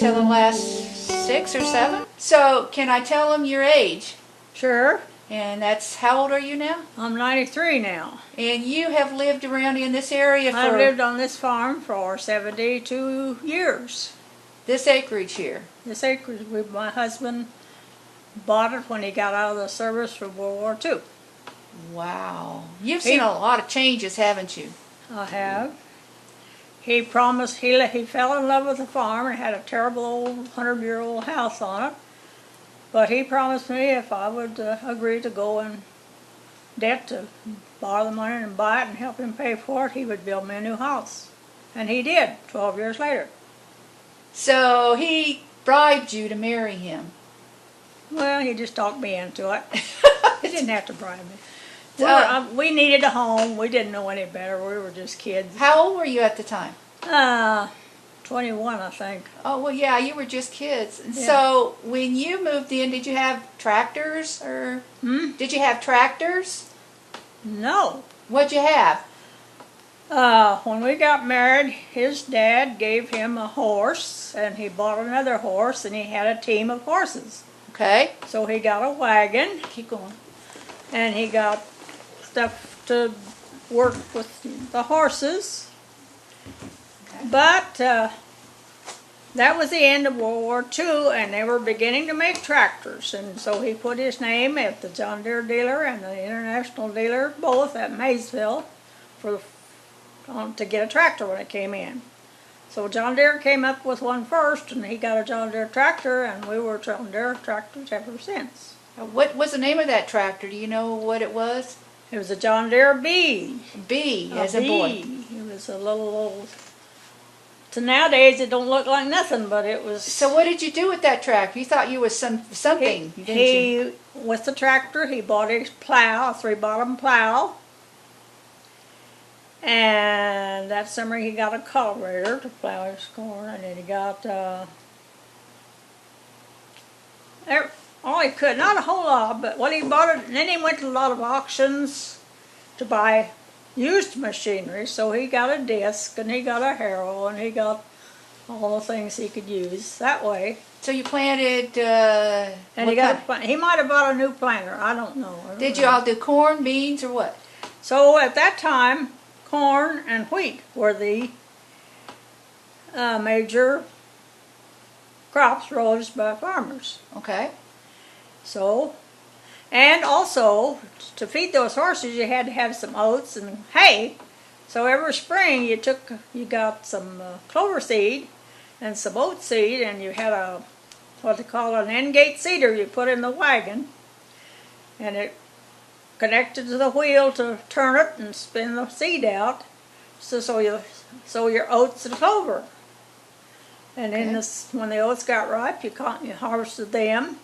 until the last 6 or 7. So can I tell them your age? Sure. And that's, how old are you now? I'm 93 now. And you have lived around in this area for... I've lived on this farm for 72 years. This acreage here. This acreage, my husband bought it when he got out of the service for World War II. Wow. You've seen a lot of changes, haven't you? I have. He promised, he fell in love with the farm and had a terrible old 100-year-old house on it. But he promised me if I would agree to go in debt to borrow the money and buy it and help him pay for it, he would build me a new house. And he did, 12 years later. So he bribed you to marry him. Well, he just talked me into it. He didn't have to bribe me. We needed a home. We didn't know any better. We were just kids. How old were you at the time? 21, I think. Oh, well, yeah, you were just kids. And Yeah. so when you moved in, did you have tractors? Or did you have tractors? No. What'd you have? When we got married, his dad gave him a horse, and he bought another horse, and he had a team of horses. Okay. So he got a wagon, Keep going. and he got stuff to work with the horses. Okay. But that was the end of World War II, and they were beginning to make tractors. And so he put his name at the John Deere dealer and the International dealer, both at Maysville, to get a tractor when it came in. So John Deere came up with one first, and he got a John Deere tractor, and we were John Deere tractors ever since. What was the name of that tractor? Do you know what it was? It was a John Deere B. B, as a boy. It was a little. So nowadays it don't look like nothing, but it was. So what did you do with that tractor? You thought you was something, didn't you? With the tractor, he bought his plow, a 3-bottom plow. And that summer he got a cultivator to plow his corn, and then he got all he could, not a whole lot, but what he bought it, and then he went to a lot of auctions to buy used machinery, so he got a disc, and he got a harrow, and he got all the things he could use that way. So you planted, And he might have bought a new planter, I don't know. Did you all do corn, beans, or what? So at that time, corn and wheat were the major crops raised by farmers. Okay. So, and also to feed those horses, you had to have some oats and hay. So every spring you got some clover seed and some oat seed, and you had what they call an end-gate seeder you put in the wagon, and it connected to the wheel to turn it and spin the seed out, so your oats and clover. And then when the oats got ripe, you harvested them,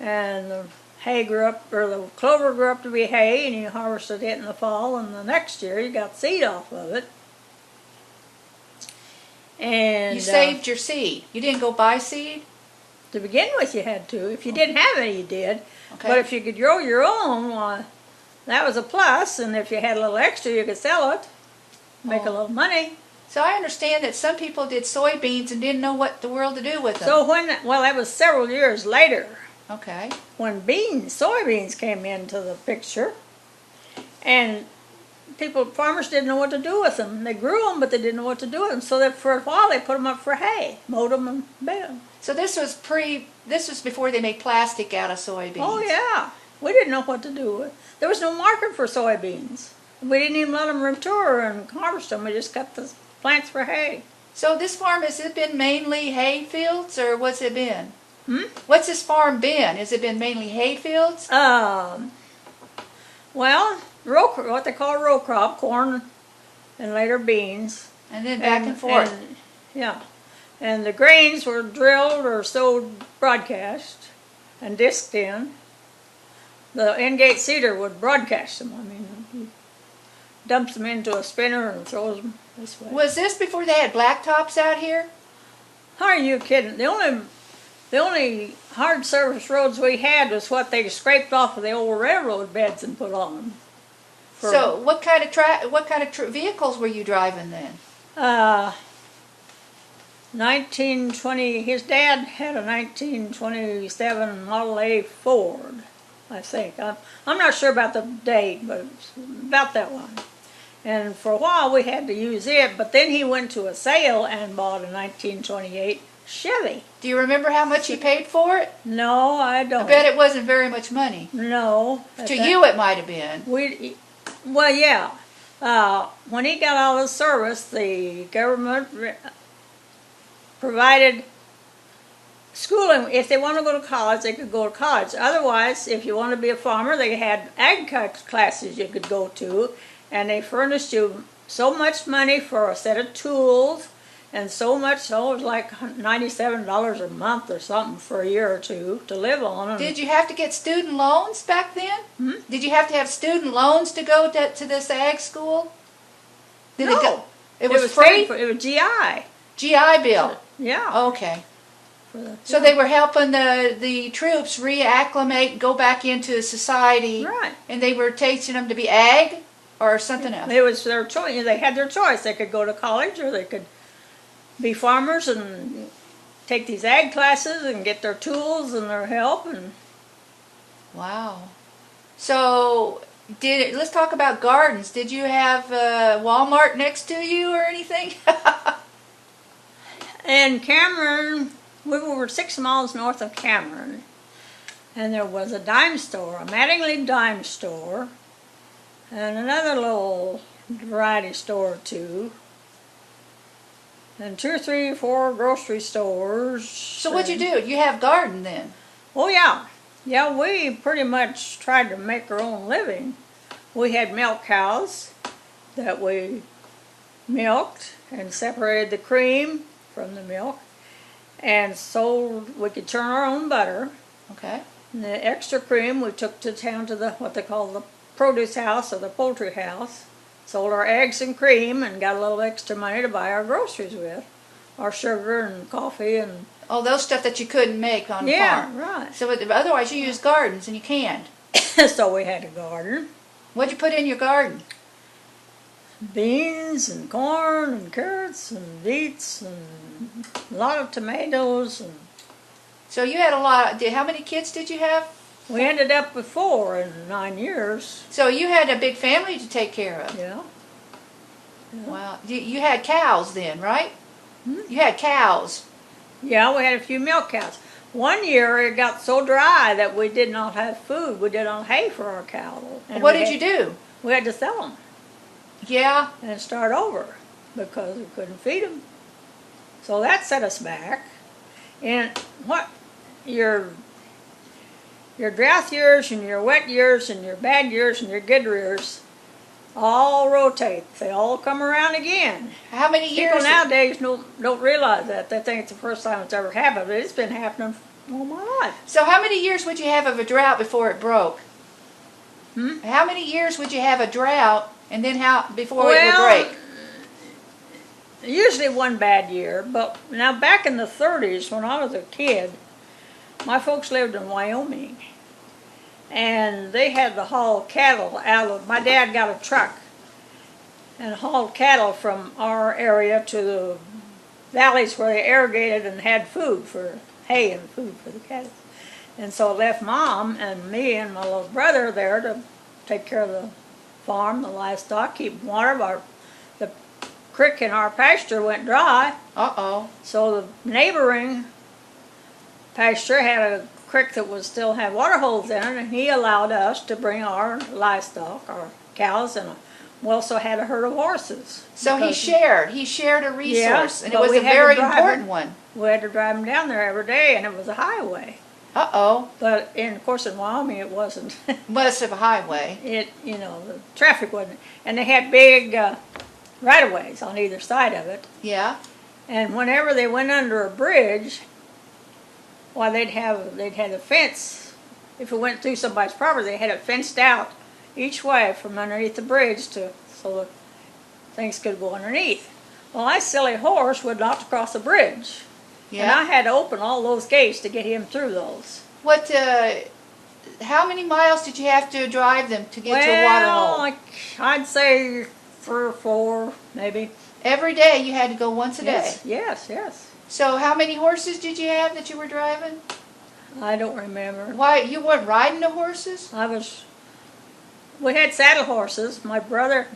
and the hay grew up, or the clover grew up to be hay, and you harvested it in the fall, and the next year you got seed off of it. And you saved your seed. You didn't go buy seed? To begin with, you had to. If you didn't have any, you did. Okay. But if you could grow your own, well, that was a plus. And if you had a little extra, you could sell it, make a little money. So I understand that some people did soybeans and didn't know what the world to do with them. So that was several years later. Okay. When soybeans came into the picture, and farmers didn't know what to do with them. They grew them, but they didn't know what to do with them. So that for a while they put them up for hay, mowed them and baled them. So this was before they made plastic out of soybeans. Oh yeah, we didn't know what to do with. There was no market for soybeans. We didn't even let them mature and harvest them. We just cut the plants for hay. So this farm, has it been mainly hay fields, or what's it been? What's this farm been? Has it been mainly hay fields? Well, what they call row crop, corn, and later beans. And then back and forth. And the grains were drilled or sowed broadcast and disked in. The end-gate seeder would broadcast them. I mean, he dumps them into a spinner and throws them this way. Was this before they had blacktops out here? How are you kidding? The only hard surface roads we had was what they scraped off of the old railroad beds and put on them. So what kind of vehicles were you driving then? 1920, his dad had a 1927 Model A Ford, I think. I'm not sure about the date, but it's about that one. And for a while we had to use it, but then he went to a sale and bought a 1928 Chevy. Do you remember how much he paid for it? No, I don't. I bet it wasn't very much money. No. To you it might have been. Well, yeah. When he got out of service, the government provided schooling. If they want to go to college, they could go to college. Otherwise, if you want to be a farmer, they had ag classes you could go to, and they furnished you so much money for a set of tools, and so much, so it was like $97 a month or something for a year or two to live on. Did you have to get student loans back then? Hmm? Did you have to have student loans to go to this ag school? No. It was free? free? It was GI. GI Bill. Yeah. Okay. So they were helping the troops reacclimate, go back into society. Right. And they were teaching them to be ag or something else. It was their choice. They had their choice. They could go to college or they could be farmers and take these ag classes and get their tools and their help. And wow. So let's talk about gardens. Did you have Walmart next to you or anything? in Cameron, we were 6 miles north of Cameron, and there was a dime store, a Mattingly dime store, and another little variety store or two, and 2 or 3 or 4 grocery stores. So what'd you do? You have garden then? Oh yeah. Yeah, we pretty much tried to make our own living. We had milk cows that we milked and separated the cream from the milk, and sold. We could churn our own butter. Okay. And the extra cream we took to town to what they call the produce house or the poultry house. Sold our eggs and cream and got a little extra money to buy our groceries with. Our sugar and coffee and... Oh, those stuff that you couldn't make on the farm. Yeah, right. So otherwise you used gardens and you canned. So we had a garden. What'd you put in your garden? Beans and corn and carrots and beets and a lot of tomatoes. And So you had a lot. How many kids did you have? we ended up with 4 in 9 years. So you had a big family to take care of. Yeah. Wow. You had cows then, right? Hmm? You had cows. Yeah, we had a few milk cows. One year it got so dry that we did not have food. We did not have hay for our cattle. And What did you do? We had to sell them Yeah. and start over because we couldn't feed them. So that set us back. And what your drought years and your wet years and your bad years and your good years all rotate. They all come around again. How many years? People nowadays don't realize that. They think it's the first time it's ever happened, but it's been happening all my life. So how many years would you have of a drought before it broke? Hmm? How many years would you have a drought and then before it would break? Usually one bad year, but now back in the 30s when I was a kid, my folks lived in Wyoming, and they had to haul cattle out of, my dad got a truck and hauled cattle from our area to the valleys where they irrigated and had food for hay and food for the cattle. And so I left Mom and me and my little brother there to take care of the farm, the livestock, keep water. The creek in our pasture went dry. Uh-oh. So the neighboring pasture had a creek that was still had water holes in it, and he allowed us to bring our livestock, our cows, and we also had a herd of horses. So he shared a resource, Yeah, and it but was we a had to very drive important it. one. We had to drive them down there every day, and it was a highway. Uh-oh. But of course in Wyoming it wasn't. Must have a highway. The traffic wasn't, and they had big right-of-ways on either side of it. Yeah. And whenever they went under a bridge, well, they'd have a fence. If it went through somebody's property, they had it fenced out each way from underneath the bridge so that things could go underneath. Well, my silly horse would not cross the bridge, Yeah. and I had to open all those gates to get him through those. How many miles did you have to drive them to get to a water hole? I'd say 3 or 4, maybe. Every day you had to go once a day. Yes. So how many horses did you have that you were driving? I don't remember. Why, you weren't riding the horses? We had saddle horses. My brother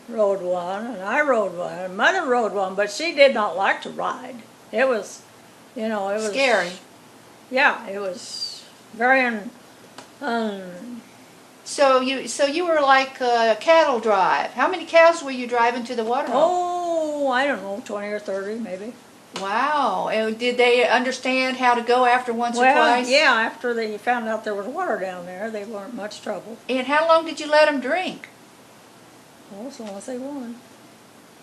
rode one, and I rode one, and Mother rode one, but she did not like to ride. It was, it was Scary. Yeah, it was very So you were like a cattle drive. How many cows were you driving to the water hole? I don't know, 20 or 30 maybe. Wow. And did they understand how to go after once or Well, twice? yeah, after they found out there was water down there, they weren't much trouble. And how long did you let them drink? Well, as long as they wanted.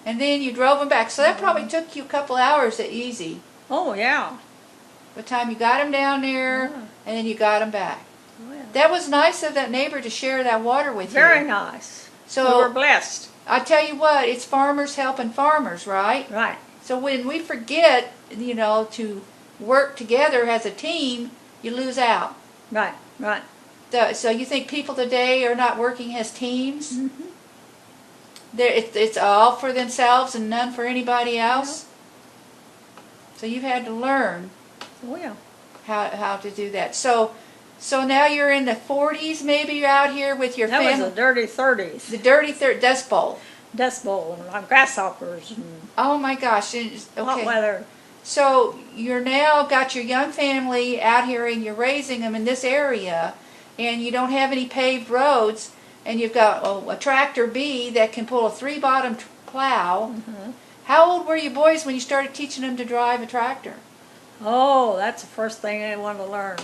And then you drove them back. So that probably took you a couple hours at easy. Oh, yeah. By the time you got them down there, Yeah. and then you got them back. Oh, yeah. That was nice of that neighbor to share that water with you. Very nice. So We were blessed. I tell you what, it's farmers helping farmers, right? Right. So when we forget, to work together as a team, you lose out. Right, right. So you think people today are not working as teams? Mm-hmm. It's all for themselves and none for anybody else? So you've had to learn Oh, yeah. how to do that. So now you're in the 40s, maybe you're out here with your That family. was the dirty 30s. The dirty Dust Bowl. Dust Bowl and grasshoppers and Oh my gosh. hot Okay. weather. So you're now got your young family out here and you're raising them in this area and you don't have any paved roads and you've got a tractor B that can pull a 3-bottom plow. Mm-hmm. How old were you boys when you started teaching them to drive a tractor? Oh, that's the first thing they wanted to learn.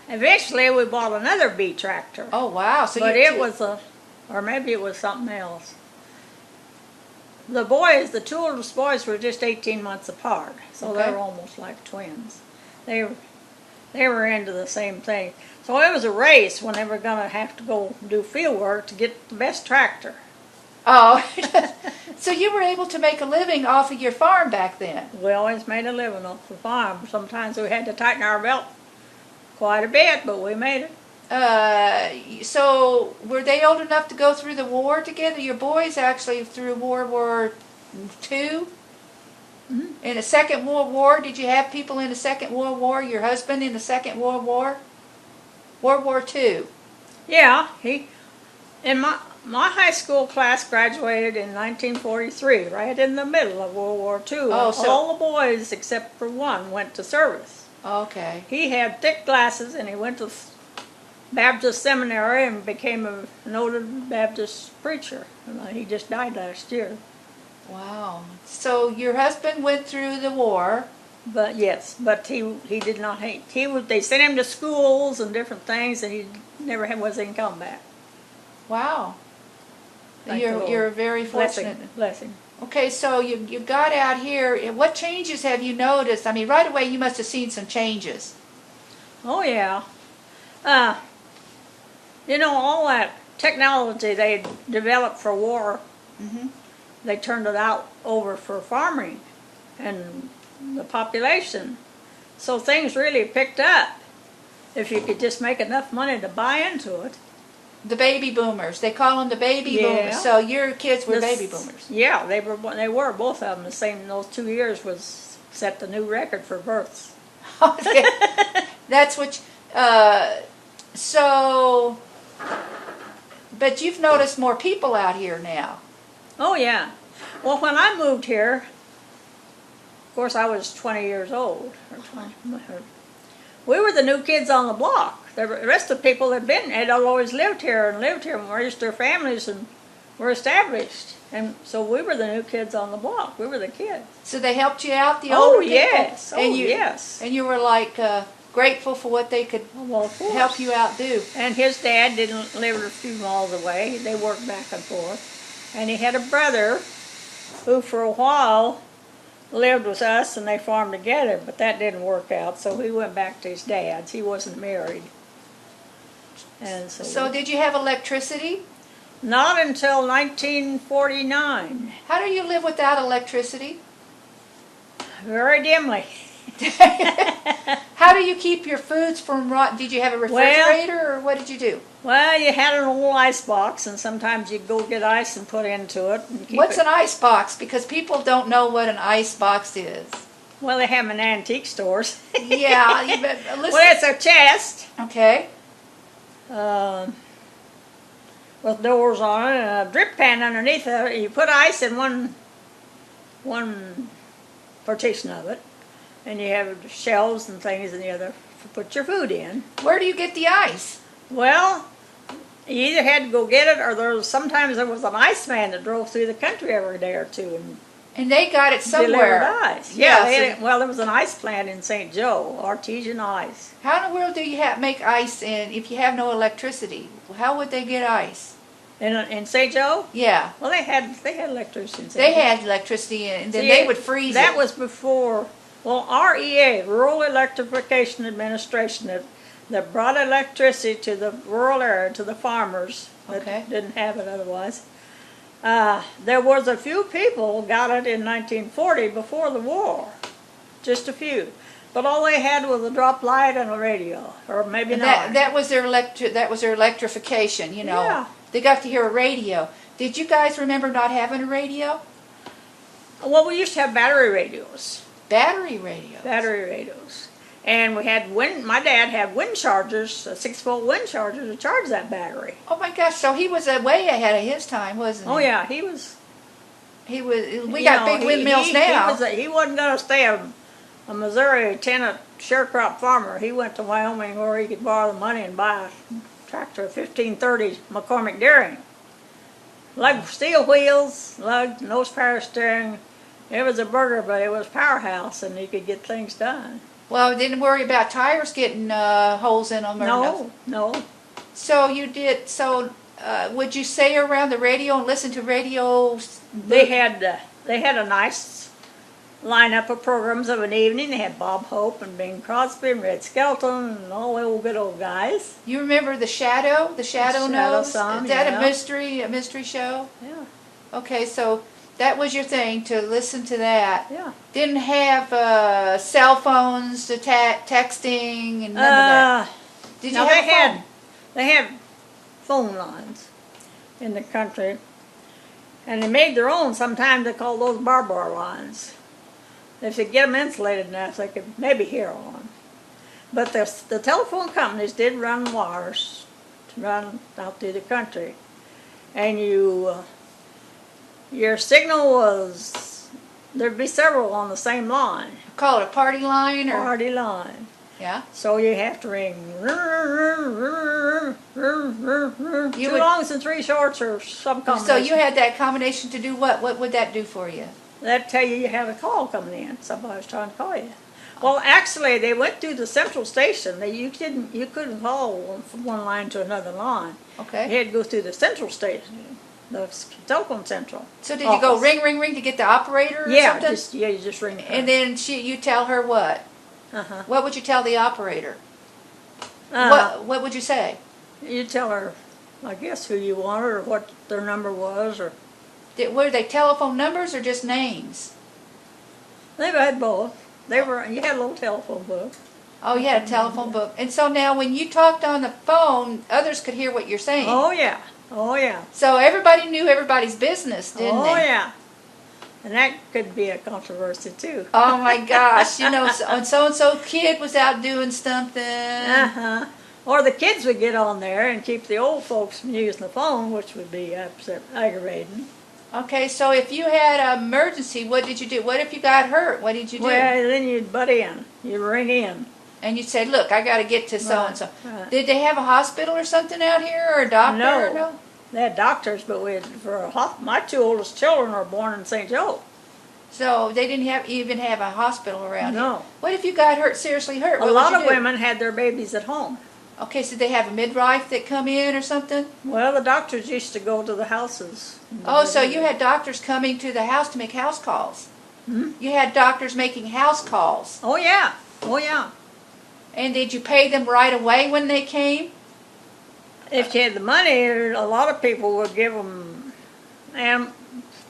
Eventually we bought another B tractor. Oh wow. So But you it was or maybe it was something else. The two oldest boys were just 18 months apart, so Okay. they were almost like twins. They were into the same thing. So it was a race when they were going to have to go do field work to get the best tractor. Oh. So you were able to make a living off of your farm back then? We always made a living off the farm. Sometimes we had to tighten our belt quite a bit, but we made it. So were they old enough to go through the war together? Your boys actually through World War II? Mm-hmm. In the Second World War, did you have people in the Second World War? Your husband in the Second World War? World War II. Yeah, in my high school class graduated in 1943, right in the middle of World War II. Oh, And so- all the boys except for one went to service. Okay. He had thick glasses and he went to Baptist seminary and became a noted Baptist preacher. And he just died last year. Wow. So your husband went through the war. But yes, he did not hate. They sent him to schools and different things, and he never was in combat. Wow. Thank the Lord. You're very fortunate. Blessing. Okay, so you got out here. What changes have you noticed? I mean, right away you must have seen some changes. Oh yeah. All that technology they developed for war, Mm-hmm. they turned it out over for farming and the population. So things really picked up if you could just make enough money to buy into it. The baby boomers. They call them the baby Yeah. boomers. So your kids were This- baby boomers. Yeah, they were both of them the same. Those 2 years set the new record for births. Okay. That's what. But you've noticed more people out here now. Oh yeah. Well, when I moved here, of course I was 20 years old. We were the new kids on the block. The rest of the people had always lived here and raised their families and were established. And so we were the new kids on the block. We were the kids. So they helped you out, the Oh, older people? yes. And Oh, you, yes. And you were like grateful for what they could Well, of course. help you out do. And his dad didn't live a few miles away. They worked back and forth. And he had a brother who for a while lived with us and they farmed together, but that didn't work out. So he went back to his dad's. He wasn't married. And So did you have electricity? not until 1949. How do you live without electricity? Very dimly. How do you keep your foods from rot? Did you have a refrigerator or what did you do? Well, you had an old ice box, and sometimes you'd go get ice and put into it. And keep What's it. an ice box? Because people don't know what an ice box is. Well, they have them in antique stores. Yeah, listen. Well, it's a chest Okay. with doors on it and a drip pan underneath it. You put ice in one partition of it, and you have shelves and things in the other to put your food in. Where do you get the ice? Well, you either had to go get it, or sometimes there was an iceman that drove through the country every day or two And they got it and delivered somewhere. ice. Yeah, Yes, well, there was an ice plant in St. Joe, artesian ice. How in the world do you make ice if you have no electricity? How would they get ice? In St. Joe? Yeah. Well, they had electricity in St. They Joe. had electricity and then See, they would freeze that it. was before, well, REA, Rural Electrification Administration, that brought electricity to the rural area, to the farmers that Okay. didn't have it otherwise. There was a few people got it in 1940 before the war, just a few. But all they had was a drop light and a radio, or maybe And not. that was their electrification, you know. Yeah. They got to hear a radio. Did you guys remember not having a radio? Well, we used to have battery radios. Battery radio. Battery radios. And we had my dad had wind chargers, a 6-volt wind charger to charge that battery. Oh my gosh! So he was way ahead of his time, wasn't he? Oh yeah, he was. He was. We got big windmills now. He wasn't going to stay a Missouri tenant sharecrop farmer. He went to Wyoming where he could borrow the money and buy a tractor, a 1530 McCormick Deering. Lug steel wheels, lug, nose power steering. It was a burger, but it was powerhouse, and he could get things done. Well, didn't worry about tires getting holes in them or nothing. No. So you did. So would you stay around the radio and listen to radio? They had a nice lineup of programs of an evening. They had Bob Hope and Bing Crosby and Red Skelton and all the old good old guys. You remember the Shadow? The Shadow knows. Song, Is that yeah. a mystery show? Yeah. Okay, so that was your thing, to listen to that. Yeah. Didn't have cell phones to texting and none of that. Did you No, have a phone? they had phone lines in the country, and they made their own. Sometimes they called those barbed wire lines. If you get them insulated enough, they could maybe hear on. But the telephone companies did run wires to run out through the country, and your signal was, there'd be several on the same line. Call it a party line or? Party line. Yeah. So you have to ring. Two longs and three shorts or some combination. So you had that combination to do what? What would that do for you? That'd tell you have a call coming in. Somebody's trying to call you. Well, actually, they went through the central station. You couldn't call from one line to another line. Okay. You had to go through the central station, the telephone central. So did you go ring, ring, ring to get the operator or Yeah, something? you just ring. And then you tell her what? Uh-huh. What would you tell the operator? What would you say? You tell her, I guess, who you wanted or what their number was, or Were they telephone numbers or just names? they had both. You had a little telephone book. Oh, you had a telephone book. And so now when you talked on the phone, others could hear what you're saying. Oh yeah. So everybody knew everybody's business, didn't they? Oh yeah. And that could be a controversy too. Oh my gosh, so-and-so kid was out doing something. Uh-huh. Or the kids would get on there and keep the old folks from using the phone, which would be aggravating. Okay, so if you had an emergency, what did you do? What if you got hurt? What did you do? Well, then you'd butt in. You'd ring in. And you'd say, look, I got to get to so-and-so. Right. Did they have a hospital or something out here, or a doctor? No. Or no? They had doctors, but my two oldest children were born in St. Joe. So they didn't even have a hospital around here. No. What if you got hurt, seriously hurt? A What lot would of you do? women had their babies at home. Okay, so they have a midwife that come in or something? Well, the doctors used to go to the houses. Oh, so you had doctors coming to the house to make house calls. Hmm? You had doctors making house calls. Oh yeah. Oh yeah. And did you pay them right away when they came? If you had the money, a lot of people would give them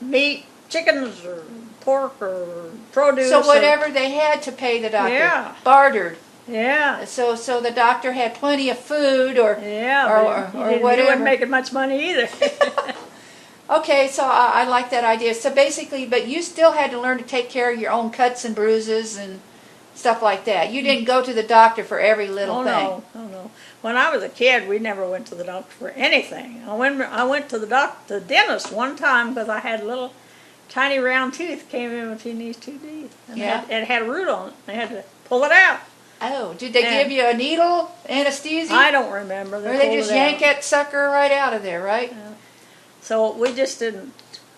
meat, chickens, or pork or produce. So whatever they had to pay the doctor, Yeah. bartered. Yeah. So the doctor had plenty of food or Yeah, or he whatever. wasn't making much money either. Okay, so I like that idea. So basically, but you still had to learn to take care of your own cuts and bruises and stuff like that. You didn't go to the doctor for every little thing. No. When I was a kid, we never went to the doctor for anything. I went to the dentist one time because I had little tiny round teeth came in between these two teeth. And Yeah. it had a root on it. They had to pull it out. Oh, did they And give you a needle anesthesia? I don't remember. Or they just yank it out. that sucker right out of there, right? So we just didn't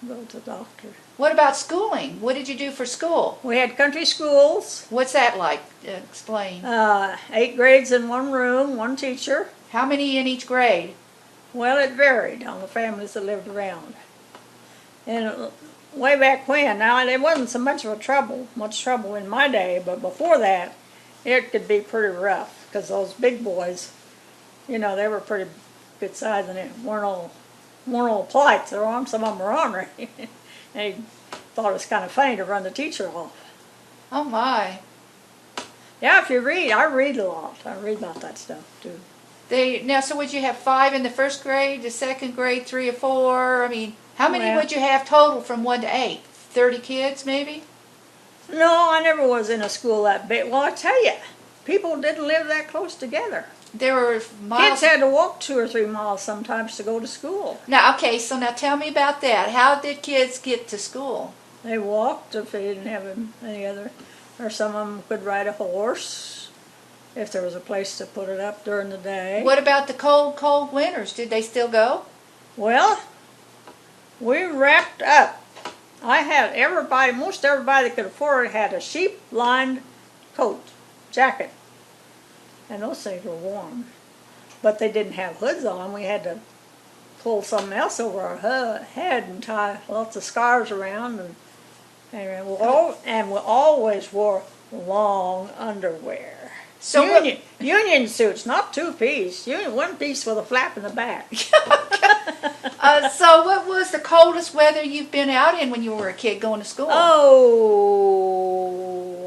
go to the doctor. What about schooling? What did you do for school? We had country schools. What's that like? Explain. 8 grades in one room, one teacher. How many in each grade? Well, it varied on the families that lived around. And way back when, now it wasn't so much trouble in my day, but before that, it could be pretty rough because those big boys, they were pretty good size and it weren't all plights. Some of them were ornery. They thought it was kind of funny to run the teacher off. Oh my. Yeah, if you read, I read a lot. I read about that stuff too. So would you have 5 in the first grade, the second grade 3 or 4? I mean, how many Well, would you have total from 1 to 8? 30 kids maybe? No, I never was in a school that big. Well, I tell you, people didn't live that close together. There were miles. Kids had to walk 2 or 3 miles sometimes to go to school. Now, okay, so now tell me about that. How did kids get to school? They walked if they didn't have any other, or some of them could ride a horse if there was a place to put it up during the day. What about the cold winters? Did they still go? Well, we wrapped up. I had most everybody that could afford it had a sheep-lined coat, jacket. And those things were warm. But they didn't have hoods on. We had to pull something else over our head and tie lots of scarves around. And we always wore long underwear. So Union suits, not 2-piece. One piece with a flap in the back. So what was the coldest weather you've been out in when you were a kid going to school? Oh,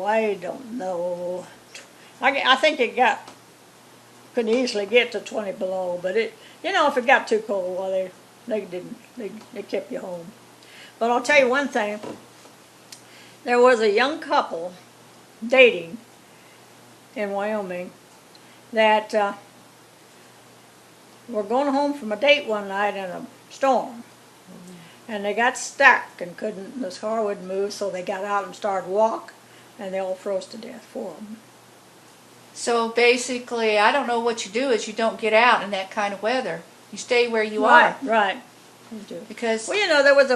I don't know. I think could easily get to 20 below, but if it got too cold, well, they kept you home. But I'll tell you one thing. There was a young couple dating in Wyoming that were going home from a date one night in a storm. And they got stuck and this car wouldn't move, so they got out and started to walk, and they all froze to death, 4 of them. So basically, I don't know what you do is you don't get out in that kind of weather. You stay where you are. Right. You do. Because Well, there was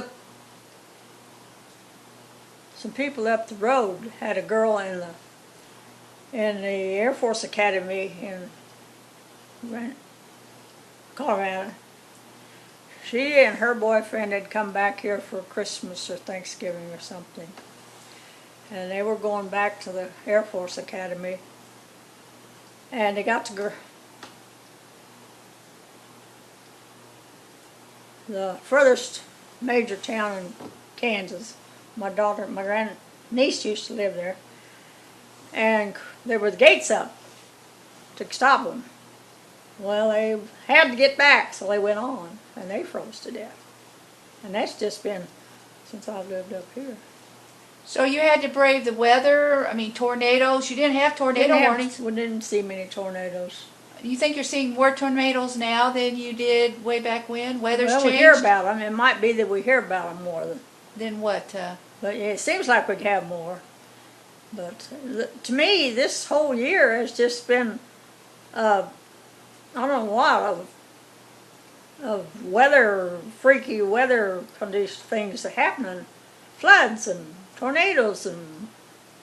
some people up the road had a girl in the Air Force Academy in Colorado. She and her boyfriend had come back here for Christmas or Thanksgiving or something. And they were going back to the Air Force Academy. And they got to the furthest major town in Kansas. My niece used to live there. And there were the gates up to stop them. Well, they had to get back, so they went on, and they froze to death. And that's just been since I've lived up here. So you had to brave the weather. I mean, tornadoes. You didn't have tornado warnings. We didn't see many tornadoes. You think you're seeing more tornadoes now than you did way back when? Weather's changed? We hear about them. It might be that we hear about them more Then what? But yeah, it seems like we'd have more. But to me, this whole year has just been, I don't know what, of freaky weather conditions, things that happening, floods and tornadoes and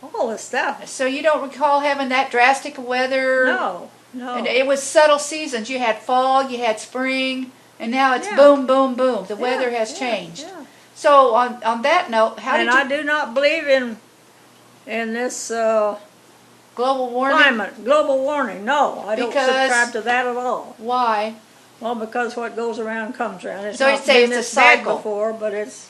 all this stuff. So you don't recall having that drastic weather? No. And it was subtle seasons. You had fall, you had spring, and now it's Yeah. boom, boom, boom. The weather has changed. Yeah. So on that note, I do not believe in this global warming? global warming. No, I don't subscribe to that at all. Why? Well, because what goes around comes around. It's So not you'd say been it's a this bad cycle. before, but it's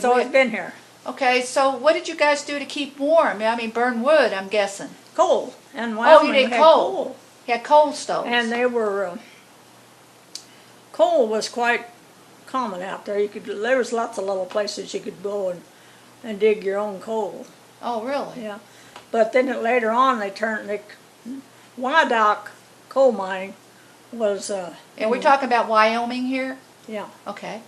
always been here. Okay, so what did you guys do to keep warm? I mean, burn wood, I'm guessing. Coal. And Oh, Wyoming you did had coal. You had coal stoves. And they were, coal was quite common out there. There was lots of little places you could go and dig your own coal. Oh, really? Yeah. But then later on Wyandotte coal mining was, And we're talking about Wyoming here? yeah, Okay,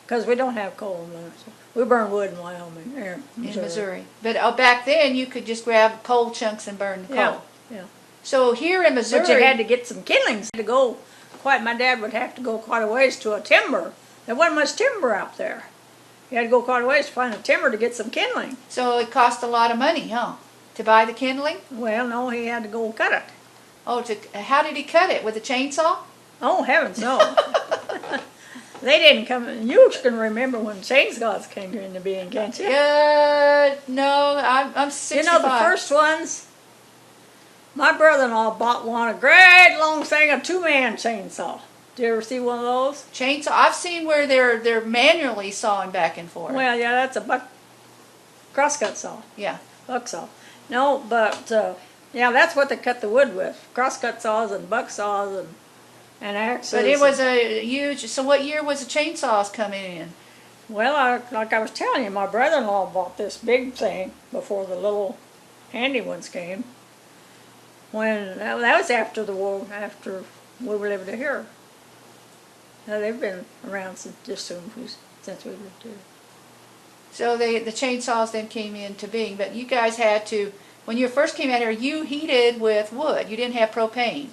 because we don't have coal in there. So we burn wood in Wyoming, or in Missouri. But back then, you could just grab coal chunks and burn the coal. Yeah, yeah. So here in Missouri... But you had to get some kindlings to go my dad would have to go quite a ways to a timber. There wasn't much timber out there. You had to go quite a ways to find a timber to get some kindling. So it cost a lot of money, huh? To buy the kindling? Well, no, he had to go cut it. Oh, how did he cut it? With a chainsaw? Oh, heavens, no. They didn't come. You can remember when chainsaws came into being, can't you? No, I'm 65. You know, the first ones, my brother-in-law bought one, a great long thing, a two-man chainsaw. Did you ever see one of those? Chainsaw? I've seen where they're manually sawing back and forth. Well, yeah, that's a crosscut saw. Yeah. Buck saw. No, but, yeah, that's what they cut the wood with. Crosscut saws and buck saws and axes. But it was a huge... So what year was the chainsaws coming in? Well, like I was telling you, my brother-in-law bought this big thing before the little handy ones came. That was after the war, after we were living here. Now, they've been around since we lived here. So the chainsaws then came into being. But you guys had to... When you first came out here, you heated with wood. You didn't have propane.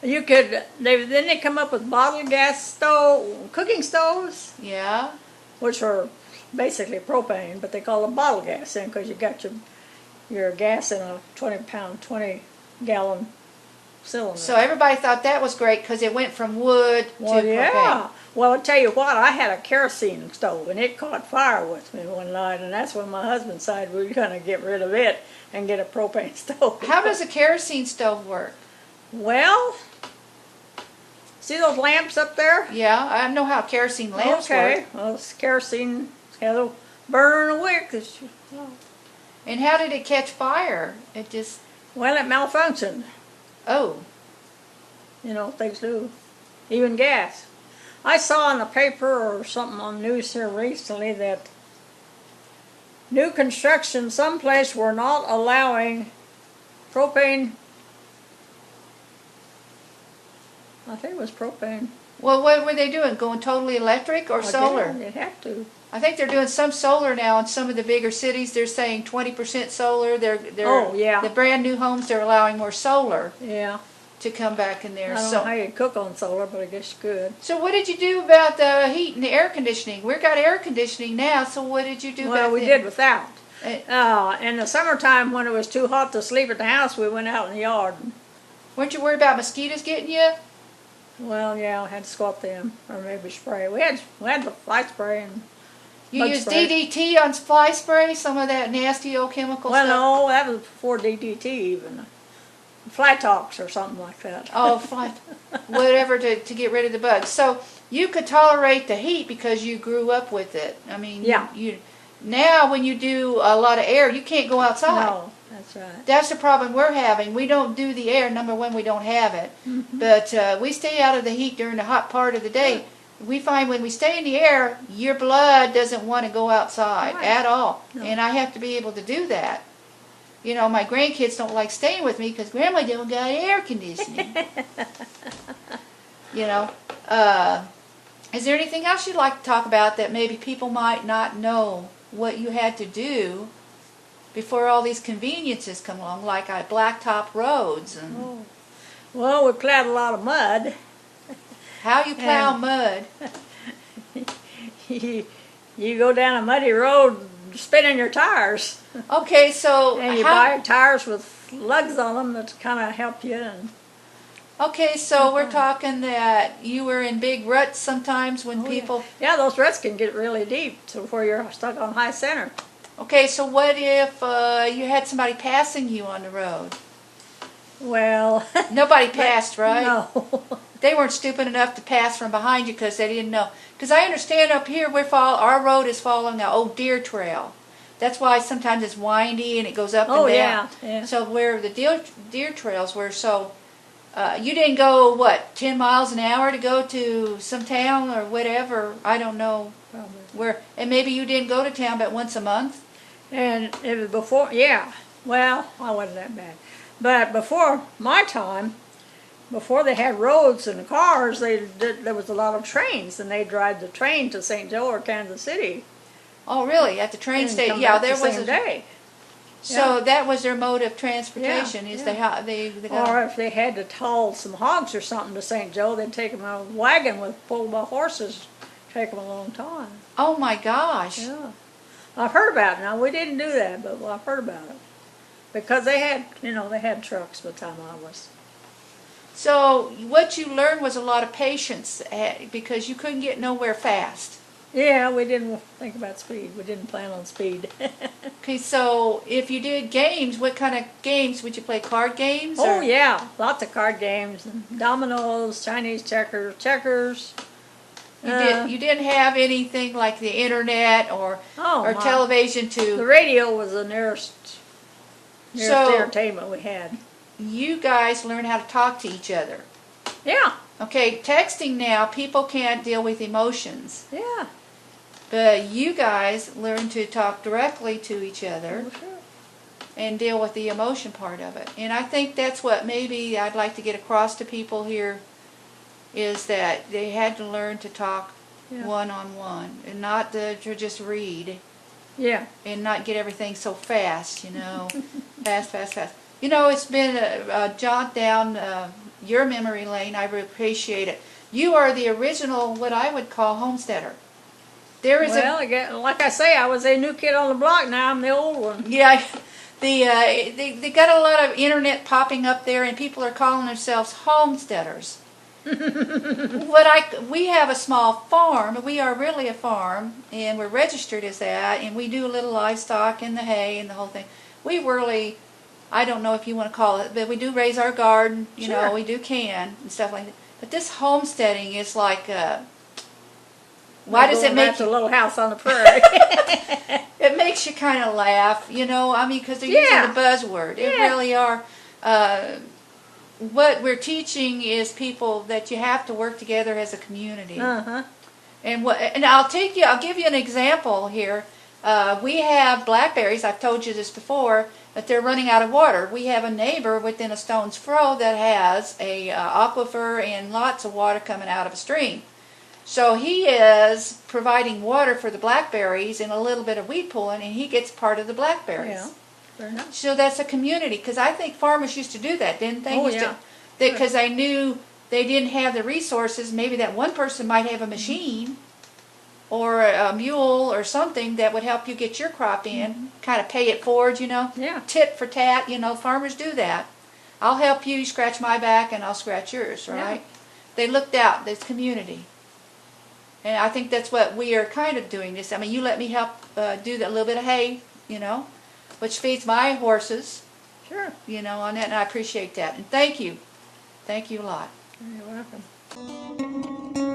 You could, then they come up with bottle gas cooking stoves. Yeah. Which are basically propane, but they call them bottle gas then because you got your gas in a 20-gallon cylinder. So everybody thought that was great because it went from wood to propane. Well, I'll tell you what, I had a kerosene stove and it caught fire with me one night, and that's when my husband decided we were going to get rid of it and get a propane stove. How does a kerosene stove work? Well, see those lamps up there? Yeah, I know how kerosene lamps work. Well, it's kerosene, had a burner and a wick. And how did it catch fire? It just... Well, it malfunctioned. Oh. You know, things do. Even gas. I saw in the paper or something on news here recently that new construction someplace were not allowing propane. I think it was propane. Well, what were they doing? Going totally electric or solar? They'd have to. I think they're doing some solar now in some of the bigger cities. They're saying 20% solar. Oh, yeah. The brand new homes, they're allowing more solar Yeah. to come back in there. I don't know how you cook on solar, but I guess you could. So what did you do about the heat and the air conditioning? We've got air conditioning now, so what did you do back then? Well, we did without. In the summertime when it was too hot to sleep at the house, we went out in the yard. Weren't you worried about mosquitoes getting you? Well, yeah, I had to swap them, or maybe spray. We had the fly spray and You bug used spray. DDT on fly spray, some of that nasty old chemical Well, stuff? no, that was before DDT even. Fly tox or something like that. Oh, fly, whatever to get rid of the bugs. So you could tolerate the heat because you grew up with it. I mean, Yeah. Now when you do a lot of air, you can't go outside. No, that's right. That's the problem we're having. We don't do the air. Number one, we don't have it. But we stay out of the heat during the hot part of the day. We find when we stay in the air, your blood doesn't want to go outside at all. No. And I have to be able to do that. You know, my grandkids don't like staying with me because Grandma don't got air conditioning. You know, is there anything else you'd like to talk about that maybe people might not know what you had to do before all these conveniences come along, like blacktop roads and Well, we plowed a lot of mud. how you plow mud? You go down a muddy road spinning your tires. Okay, so And you buy tires with lugs on them that kind of help you. Okay, so we're talking that you were in big ruts sometimes when people... Yeah, those ruts can get really deep to where you're stuck on high center. Okay, so what if you had somebody passing you on the road? Well, Nobody passed, right? no. They weren't stupid enough to pass from behind you because they didn't know. Because I understand up here our road is following an old deer trail. That's why sometimes it's windy and it goes up and down. Yeah, yeah. So where the deer trails were, so you didn't go, what, 10 miles an hour to go to some town or whatever? I don't know. Probably. And maybe you didn't go to town but once a month? And it was before, yeah. Well, I wasn't that bad. But before my time, before they had roads and cars, there was a lot of trains, and they drive the train to St. Joe or Kansas City. Oh, really? At the train And station? come Yeah, back there the was same a day. So Yeah. that was their mode of transportation. Yeah, Is yeah. they got, Or if they had to haul some hogs or something to St. Joe, they'd take them in a wagon pulled by horses. Take them a long time. oh my gosh. Yeah. I've heard about it. Now, we didn't do that, but I've heard about it. Because they had trucks by the time I was. So what you learned was a lot of patience because you couldn't get nowhere fast. Yeah, we didn't think about speed. We didn't plan on speed. Okay, so if you did games, what kind of games would you play? Card games? Oh, or? yeah. Lots of card games. Dominoes, Chinese checkers. You didn't have anything like the internet or My. television The to. radio was the nearest So- entertainment we had. You guys learn how to talk to each other. Yeah, Okay, texting now, people can't deal with emotions. yeah. But you guys learn to talk directly to each other Oh, sure. and deal with the emotion part of it. And I think that's what maybe I'd like to get across to people here is that they had to learn to talk Yeah. one-on-one and not to just read Yeah. and not get everything so fast, fast. It's been a jot down your memory lane. I really appreciate it. You are the original, what I would call, homesteader. There is Like I say, I was a new kid on the block. Now I'm the old one. Yeah, they got a lot of internet popping up there, and people are calling themselves homesteaders. We have a small farm. We are really a farm, and we're registered as that, and we do a little livestock and the hay and the whole thing. We really, I don't know if you want to call it, but we do raise our garden. Sure. We do can and stuff like that. But this homesteading is like, why does it make That's a little house on the prairie. It makes you kind of laugh, because they're Yeah. using the buzzword. It Yeah. really are. What we're teaching is people that you have to work together as a community. Uh-huh. And I'll give you an example here. We have blackberries, I've told you this before, but they're running out of water. We have a neighbor within a stone's throw that has a aquifer and lots of water coming out of a stream. So he is providing water for the blackberries and a little bit of weed pulling, and he gets part of the blackberries. Yeah. Very nice. So that's a community, because I think farmers used to do that, didn't they? Oh, yeah. Because they knew they didn't have the resources. Maybe that one person might have a machine or a mule or something that would help you get your crop in, kind of pay it forward, Yeah. tit for tat, farmers do that. I'll help you scratch my back and I'll scratch yours, right? They looked out, this community. And I think that's what we are kind of doing this. I mean, you let me help do that little bit of hay, which feeds my horses, Sure. on that, and I appreciate that. And thank you. Thank you a lot. You're welcome.